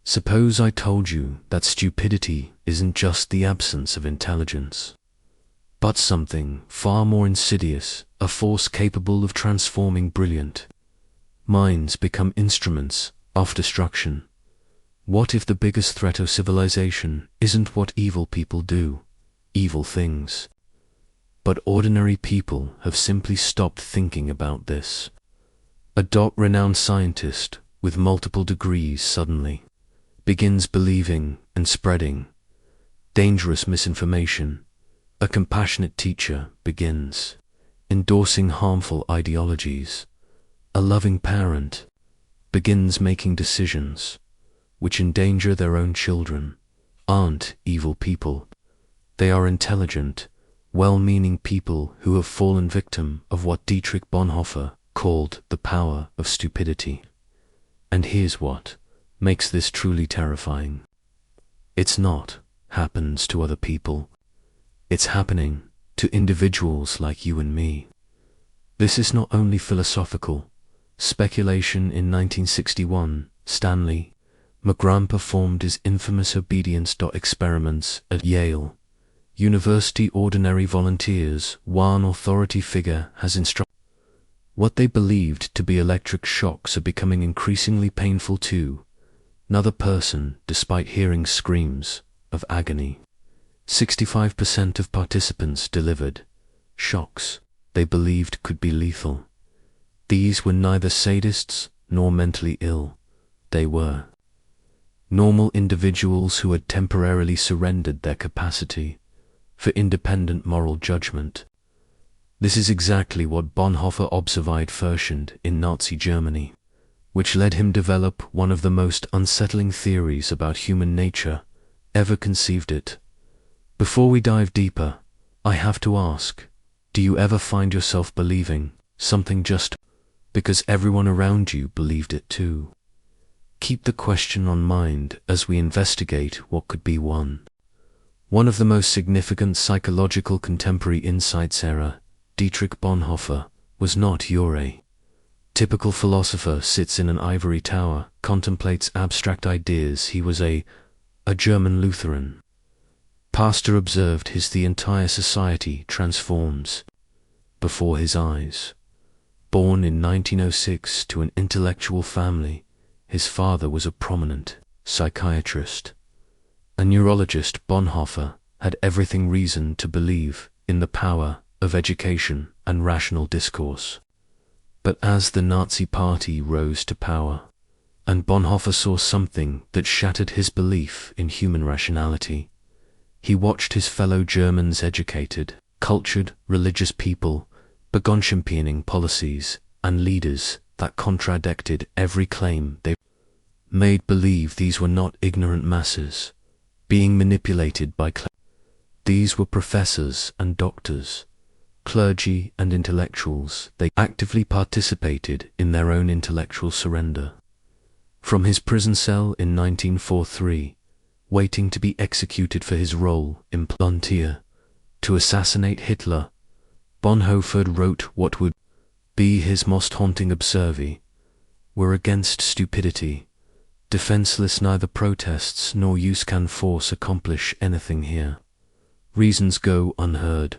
Suppose I told you that stupidity isn't just the absence of intelligence, but something far more insidious, a force capable of transforming brilliant minds become instruments of destruction. What if the biggest threat of civilization isn't what evil people do, evil things, but ordinary people have simply stopped thinking about this? A renowned scientist with multiple degrees suddenly begins believing and spreading dangerous misinformation. A compassionate teacher begins endorsing harmful ideologies. A loving parent begins making decisions which endanger their own children. Aren't evil people. They are intelligent, well-meaning people who have fallen victim of what Dietrich Bonhoeffer called the power of stupidity. And here's what makes this truly terrifying. It's not happens to other people. It's happening to individuals like you and me. This is not only philosophical speculation. In 1961, Stanley McGrahm performed his infamous obedience experiments at Yale University. Ordinary volunteers, one authority figure has instructed. What they believed to be electric shocks are becoming increasingly painful to another person despite hearing screams of agony. 65% of participants delivered shocks they believed could be lethal. These were neither sadists nor mentally ill. They were normal individuals who had temporarily surrendered their capacity for independent moral judgment. This is exactly what Bonhoeffer observed firsthand in Nazi Germany, which led him to develop one of the most unsettling theories about human nature ever conceived. It. Before we dive deeper, I have to ask, do you ever find yourself believing something just because everyone around you believed it too? Keep the question on mind as we investigate what could be one of the most significant psychological contemporary insights. Dietrich Bonhoeffer was not your typical philosopher sits in an ivory tower, contemplates abstract ideas. He was a German Lutheran pastor. Observed the entire society transforms before his eyes. Born in 1906 to an intellectual family, his father was a prominent psychiatrist. A neurologist, Bonhoeffer had everything reason to believe in the power of education and rational discourse. But as the Nazi Party rose to power, and Bonhoeffer saw something that shattered his belief in human rationality, he watched his fellow Germans, educated, cultured, religious people, began championing policies and leaders that contradicted every claim they made. Believe these were not ignorant masses being manipulated by these were professors and doctors, clergy and intellectuals. They actively participated in their own intellectual surrender. From his prison cell in 1943, waiting to be executed for his role in Plantier to assassinate Hitler, Bonhoeffer wrote what would be his most haunting observation: "We're against stupidity. Defenseless, neither protests nor use can force accomplish anything here. Reasons go unheard."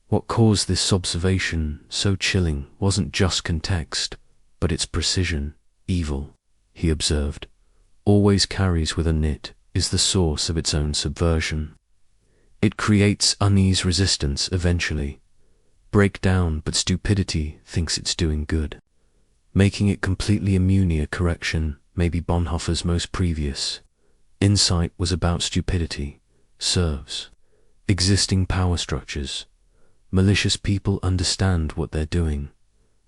What caused this observation so chilling wasn't just context, but its precision. Evil, he observed, always carries within it is the source of its own subversion. It creates unease, resistance, eventually break down, but stupidity thinks it's doing good, making it completely immune. A correction. Maybe Bonhoeffer's most previous insight was about stupidity serves existing power structures. Malicious people understand what they're doing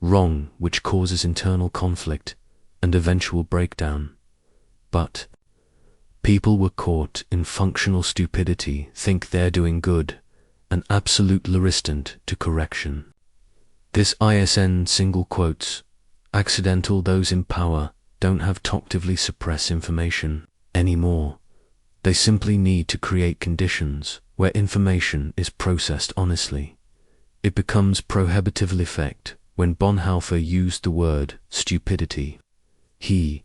wrong, which causes internal conflict and eventual breakdown. But people were caught in functional stupidity, think they're doing good, and absolutely resistant to correction. This ISN single quotes, accidental. Those in power don't have to actively suppress information anymore. They simply need to create conditions where information is processed honestly. It becomes prohibitive effect when Bonhoeffer used the word stupidity. He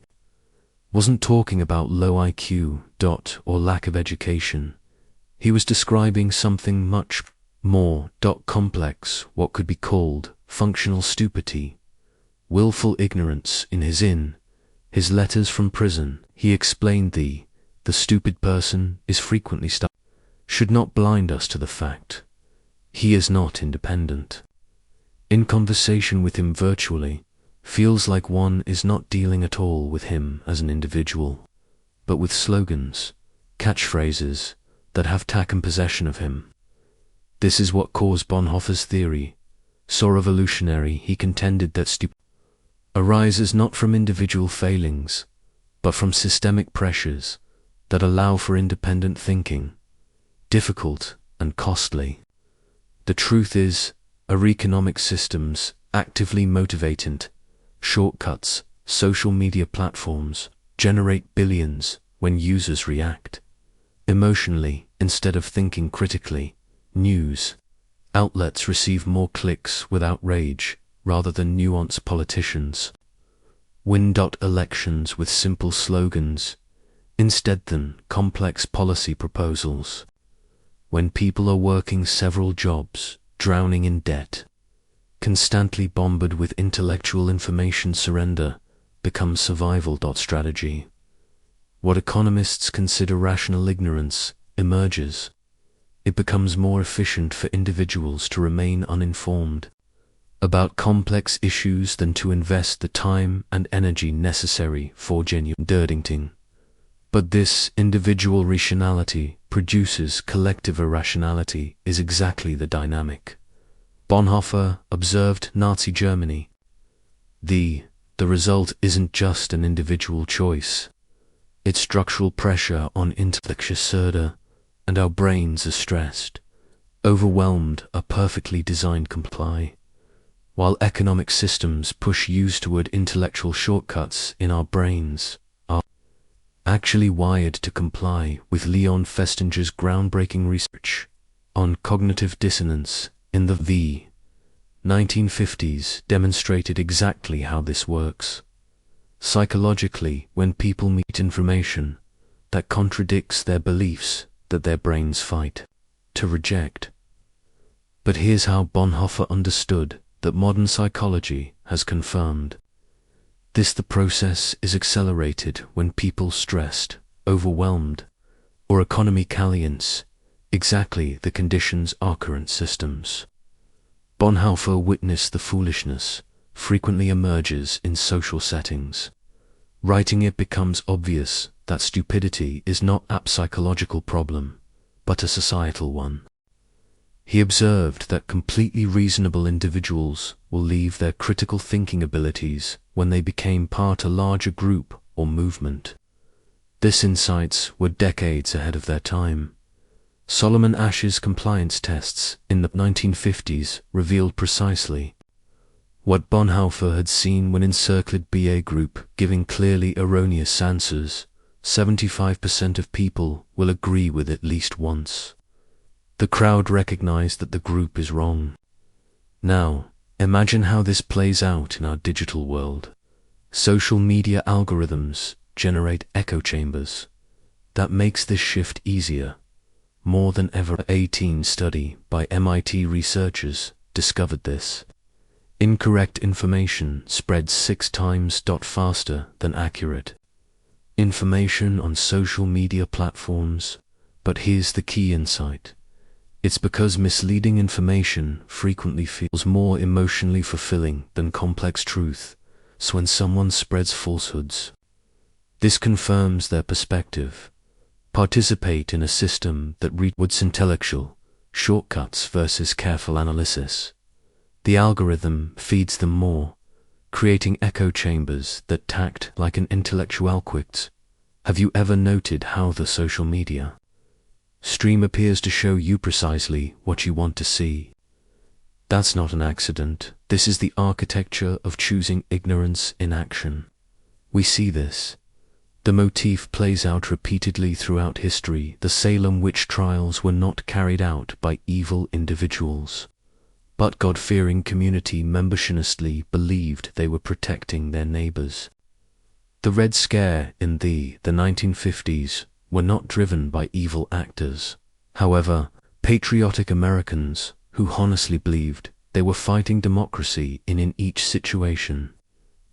wasn't talking about low IQ or lack of education. He was describing something much more complex, what could be called functional stupidity, willful ignorance. In his letters from prison, he explained the stupid person is frequently should not blind us to the fact he is not independent. In conversation with him virtually, feels like one is not dealing at all with him as an individual, but with slogans, catchphrases that have taken possession of him. This is what caused Bonhoeffer's theory. So revolutionary, he contended that stupidity arises not from individual failings, but from systemic pressures that allow for independent thinking, difficult and costly. The truth is, our economic systems actively motivated shortcuts, social media platforms generate billions when users react emotionally instead of thinking critically. News outlets receive more clicks with outrage rather than nuanced. Politicians win elections with simple slogans instead than complex policy proposals. When people are working several jobs, drowning in debt, constantly bombarded with intellectual information, surrender becomes survival. Strategy. What economists consider rational ignorance emerges. It becomes more efficient for individuals to remain uninformed about complex issues than to invest the time and energy necessary for genuine thinking. But this individual rationality produces collective irrationality is exactly the dynamic. Bonhoeffer observed Nazi Germany. The result isn't just an individual choice. It's structural pressure on intellect, and our brains are stressed, overwhelmed, are perfectly designed comply. While economic systems push use toward intellectual shortcuts, in our brains are actually wired to comply. With Leon Festinger's groundbreaking research on cognitive dissonance in the 1950s demonstrated exactly how this works. Psychologically, when people meet information that contradicts their beliefs, that their brains fight to reject. But here's how Bonhoeffer understood that modern psychology has confirmed this: the process is accelerated when people stressed, overwhelmed, or economy calients, exactly the conditions our current systems. Bonhoeffer witnessed the foolishness frequently emerges in social settings. Writing, it becomes obvious that stupidity is not a psychological problem, but a societal one. He observed that completely reasonable individuals will leave their critical thinking abilities when they became part of a larger group or movement. These insights were decades ahead of their time. Solomon Asch's compliance tests in the 1950s revealed precisely what Bonhoeffer had seen when encircled BA group giving clearly erroneous answers. 75% of people will agree with at least once. The crowd recognized that the group is wrong. Now, imagine how this plays out in our digital world. Social media algorithms generate echo chambers. That makes this shift easier. More than ever, a 2018 study by MIT researchers discovered this. Incorrect information spreads 6 times faster than accurate information on social media platforms. But here's the key insight. It's because misleading information frequently feels more emotionally fulfilling than complex truth. So when someone spreads falsehoods, this confirms their perspective. Participate in a system that rewards intellectual shortcuts versus careful analysis. The algorithm feeds them more, creating echo chambers that act like an intellectual quiz. Have you ever noted how the social media stream appears to show you precisely what you want to see? That's not an accident. This is the architecture of choosing ignorance in action. We see this. The motif plays out repeatedly throughout history. The Salem witch trials were not carried out by evil individuals, but God-fearing community members honestly believed they were protecting their neighbors. The Red Scare in the 1950s were not driven by evil actors. However, patriotic Americans who honestly believed they were fighting democracy in each situation.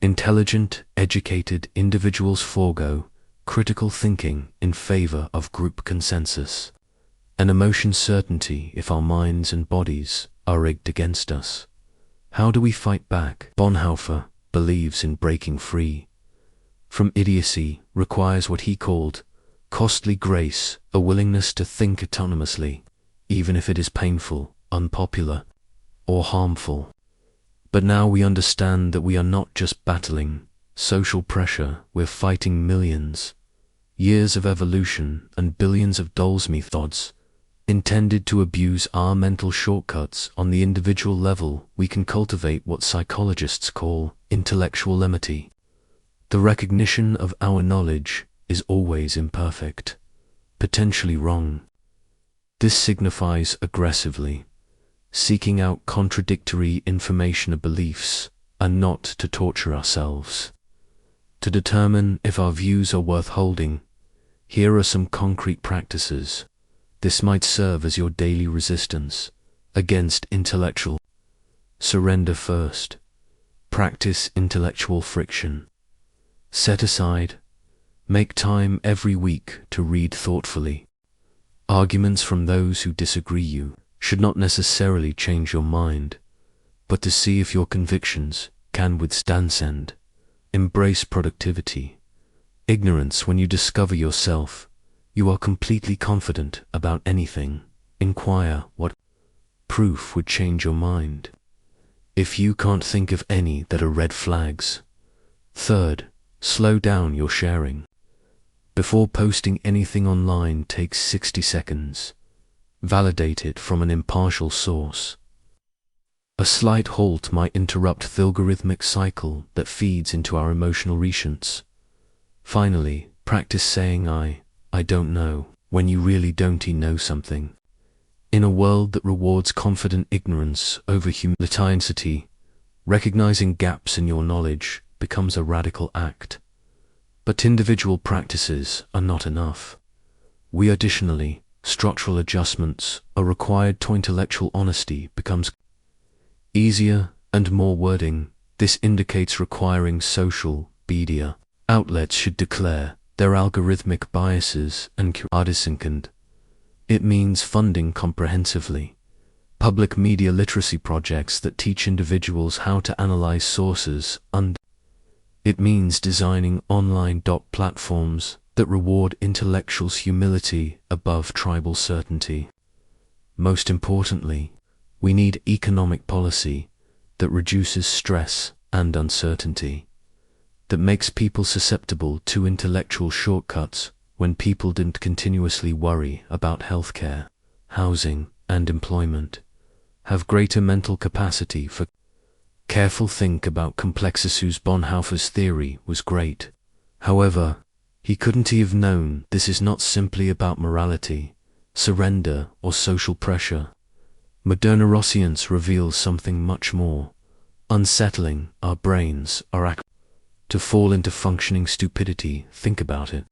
Intelligent, educated individuals forego critical thinking in favor of group consensus, and emotion certainty if our minds and bodies are rigged against us. How do we fight back? Bonhoeffer believes in breaking free from idiocy requires what he called costly grace, a willingness to think autonomously, even if it is painful, unpopular, or harmful. But now we understand that we are not just battling social pressure, we're fighting millions, years of evolution and billions of dolls methods intended to abuse our mental shortcuts. On the individual level, we can cultivate what psychologists call intellectual lenity. The recognition of our knowledge is always imperfect, potentially wrong. This signifies aggressively seeking out contradictory information or beliefs, and not to torture ourselves. To determine if our views are worth holding, here are some concrete practices. This might serve as your daily resistance against intellectual surrender. First, practice intellectual friction. Set aside, make time every week to read thoughtfully. Arguments from those who disagree you should not necessarily change your mind, but to see if your convictions can withstand send. Embrace productivity. Ignorance. When you discover yourself, you are completely confident about anything. Inquire what proof would change your mind. If you can't think of any that are red flags. Third, slow down your sharing. Before posting anything online, take 60 seconds. Validate it from an impartial source. A slight halt might interrupt the algorithmic cycle that feeds into our emotional response. Finally, practice saying I don't know, when you really don't know something. In a world that rewards confident ignorance over humility, recognizing gaps in your knowledge becomes a radical act. But individual practices are not enough. Additionally, structural adjustments are required to intellectual honesty becomes easier and more wording. This indicates requiring social media outlets should declare their algorithmic biases and second. It means funding comprehensively public media literacy projects that teach individuals how to analyze sources, and it means designing online platforms that reward intellectuals' humility above tribal certainty. Most importantly, we need economic policy that reduces stress and uncertainty, that makes people susceptible to intellectual shortcuts when people didn't continuously worry about healthcare, housing, and employment, have greater mental capacity for careful think about complex issues. Bonhoeffer's theory was great. However, he couldn't have known this is not simply about morality, surrender, or social pressure. Modern neuroscience reveals something much more unsettling. Our brains are apt to fall into functioning stupidity. Think about it.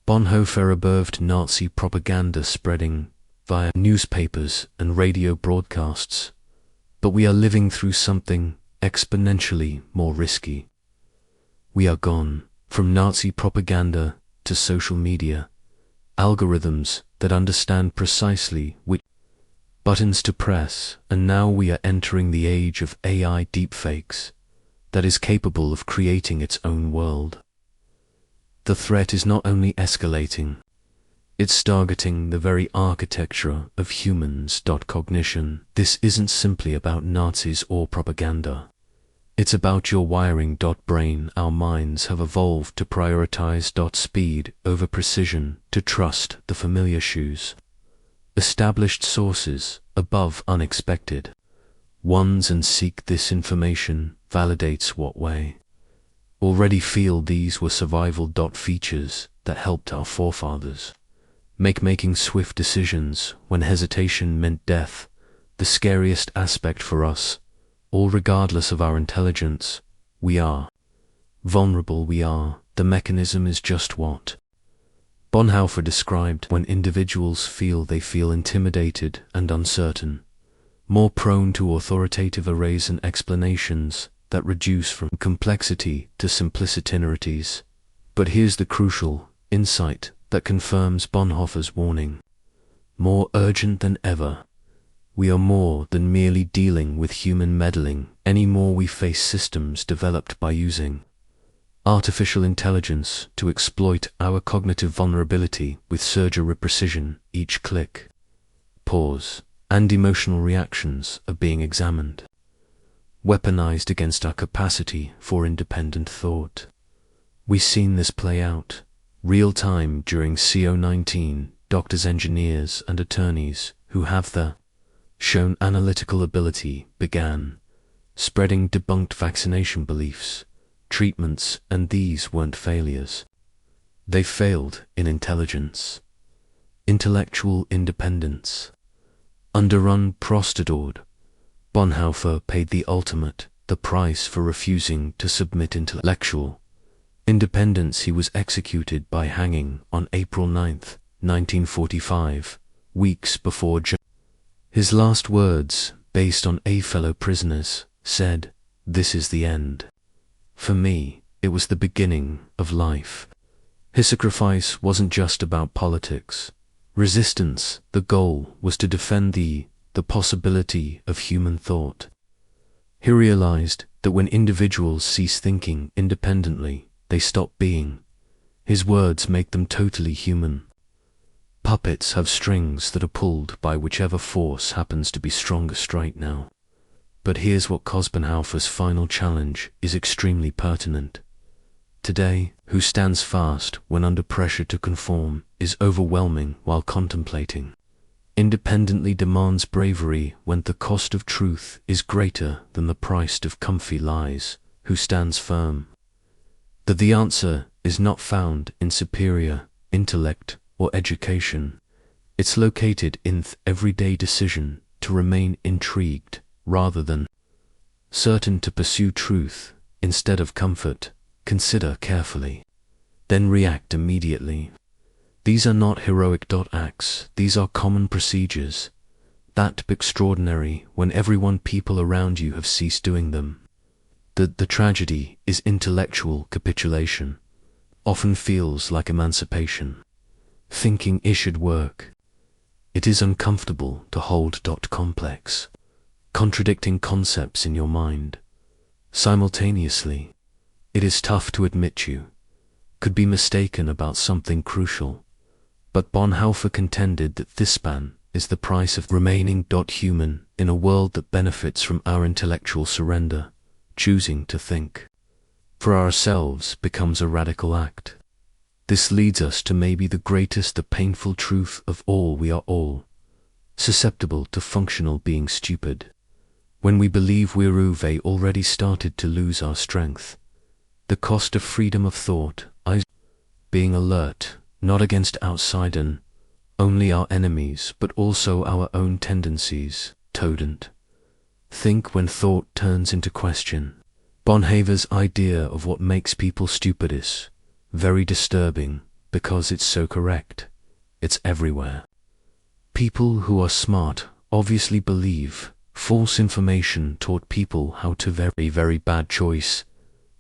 Bonhoeffer observed Nazi propaganda spreading via newspapers and radio broadcasts. But we are living through something exponentially more risky. We are gone from Nazi propaganda to social media, algorithms that understand precisely which buttons to press, and now we are entering the age of AI deepfakes that is capable of creating its own world. The threat is not only escalating, it's targeting the very architecture of humans. Cognition. This isn't simply about Nazis or propaganda. It's about your wiring. Brain. Our minds have evolved to prioritize speed over precision, to trust the familiar shoes, established sources above unexpected ones, and seek this information validates what way. Already feel these were survival. Features that helped our forefathers making swift decisions when hesitation meant death, the scariest aspect for us, all regardless of our intelligence. We are vulnerable we are, the mechanism is just what Bonhoeffer described when individuals feel intimidated and uncertain, more prone to authoritative arrays and explanations that reduce from complexity to simplicitinities. But here's the crucial insight that confirms Bonhoeffer's warning. More urgent than ever, we are more than merely dealing with human meddling anymore. We face systems developed by using artificial intelligence to exploit our cognitive vulnerability with surgery precision. Each click, pause, and emotional reactions are being examined, weaponized against our capacity for independent thought. We've seen this play out real time during CO-19. Doctors, engineers, and attorneys who have shown analytical ability began spreading debunked vaccination beliefs, treatments, and these weren't failures. They failed in intelligence, intellectual independence. Underrun, prostituted, Bonhoeffer paid the price for refusing to submit intellectual independence. He was executed by hanging on April 9th, 1945, weeks before his last words, based on a fellow prisoner's, said, "This is the end. For me, it was the beginning of life." His sacrifice wasn't just about politics, resistance. The goal was to defend the possibility of human thought. He realized that when individuals cease thinking independently, they stop being. His words make them totally human. Puppets have strings that are pulled by whichever force happens to be strongest right now. But here's what Bonhoeffer's final challenge is extremely pertinent. Today, who stands fast when under pressure to conform is overwhelming while contemplating. Independently demands bravery when the cost of truth is greater than the price of comfy lies. Who stands firm? That the answer is not found in superior intellect or education. It's located in the everyday decision to remain intrigued rather than certain, to pursue truth instead of comfort, consider carefully, then react immediately. These are not heroic acts, these are common procedures that be extraordinary when people around you have ceased doing them. The tragedy is intellectual capitulation often feels like emancipation. Thinking should work. It is uncomfortable to hold complex, contradicting concepts in your mind. Simultaneously, it is tough to admit you could be mistaken about something crucial. But Bonhoeffer contended that this span is the price of remaining human in a world that benefits from our intellectual surrender. Choosing to think for ourselves becomes a radical act. This leads us to maybe the greatest, the painful truth of all. We are all susceptible to functional being stupid. When we believe we've already started to lose our strength. The cost of freedom of thought is being alert, not against outside and only our enemies, but also our own tendencies. Don't think when thought turns into question. Bonhoeffer's idea of what makes people stupid is very disturbing because it's so correct. It's everywhere. People who are smart obviously believe false information taught people how to very bad choice.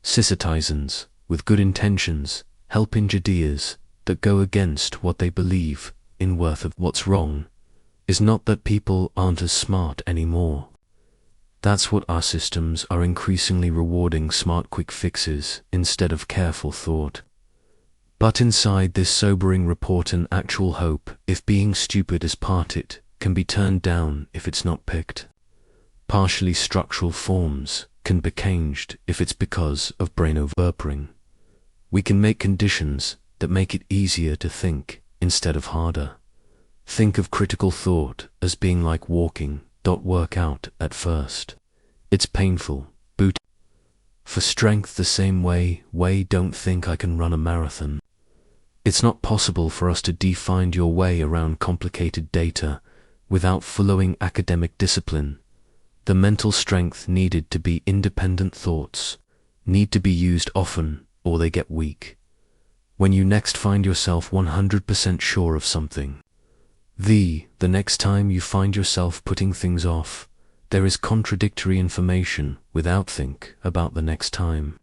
Citizens with good intentions helping ideas that go against what they believe in worth of what's wrong is not that people aren't as smart anymore. That's what our systems are increasingly rewarding, smart quick fixes instead of careful thought. But inside this sobering report an actual hope. If being stupid is part, it can be turned down if it's not picked. Partially structural forms can be changed if it's because of brain overburpering. We can make conditions that make it easier to think instead of harder. Think of critical thought as being like walking. Work out at first. It's painful, boot for strength the same way. Don't think I can run a marathon. It's not possible for us to define your way around complicated data without following academic discipline. The mental strength needed to be independent thoughts need to be used often or they get weak. When you next find yourself 100% sure of something, the next time you find yourself putting things off, there is contradictory information without think about the next time.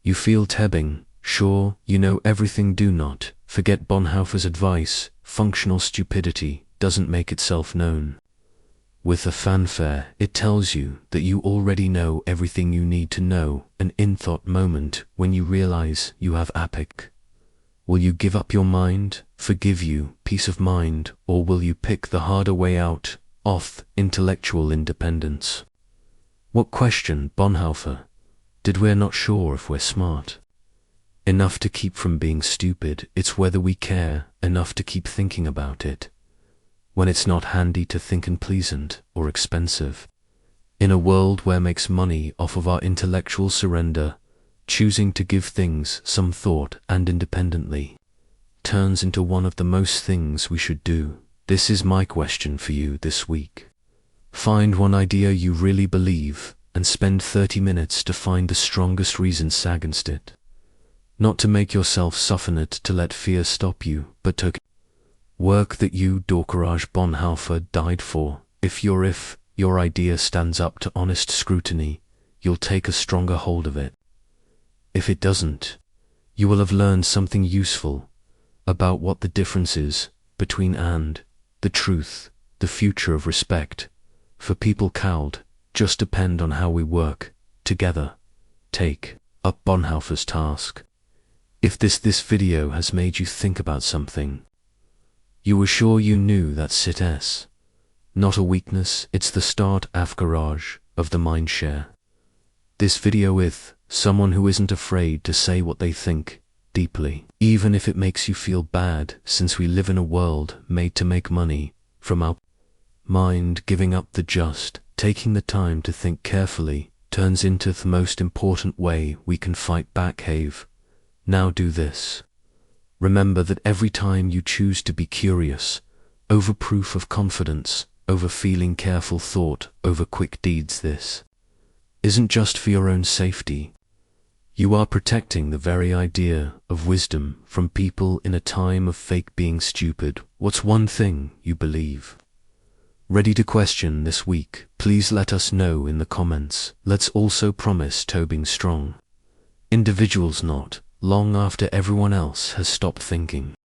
You feel tebbing, sure you know everything. Do not forget Bonhoeffer's advice, functional stupidity doesn't make itself known. With a fanfare, it tells you that you already know everything you need to know, an in-thought moment when you realize you have epic. Will you give up your mind, forgive you, peace of mind, or will you pick the harder way out, off, intellectual independence? What question, Bonhoeffer? Did we're not sure if we're smart enough to keep from being stupid, it's whether we care enough to keep thinking about it, when it's not handy to think and pleasant or expensive. In a world where makes money off of our intellectual surrender, choosing to give things some thought and independently turns into one of the most things we should do. This is my question for you this week. Find one idea you really believe and spend 30 minutes to find the strongest reasons against it. Not to make yourself soften it to let fear stop you, but to work that you, Dietrich Bonhoeffer, died for. If your idea stands up to honest scrutiny, you'll take a stronger hold of it. If it doesn't, you will have learned something useful about what the difference is between and the truth, the future of respect for people cowed just depend on how we work together. Take up Bonhoeffer's task. If this video has made you think about something, you were sure you knew that's it's not a weakness, it's the start of garage of the mind share. This video with someone who isn't afraid to say what they think deeply, even if it makes you feel bad, since we live in a world made to make money from our mind. Giving up taking the time to think carefully turns into the most important way we can fight back. Now do this. Remember that every time you choose to be curious, over proof of confidence, over feeling careful thought, over quick deeds, this isn't just for your own safety. You are protecting the very idea of wisdom from people in a time of fake being stupid. What's one thing you believe? Ready to question this week? Please let us know in the comments. Let's also promise to being strong individuals, not long after everyone else has stopped thinking.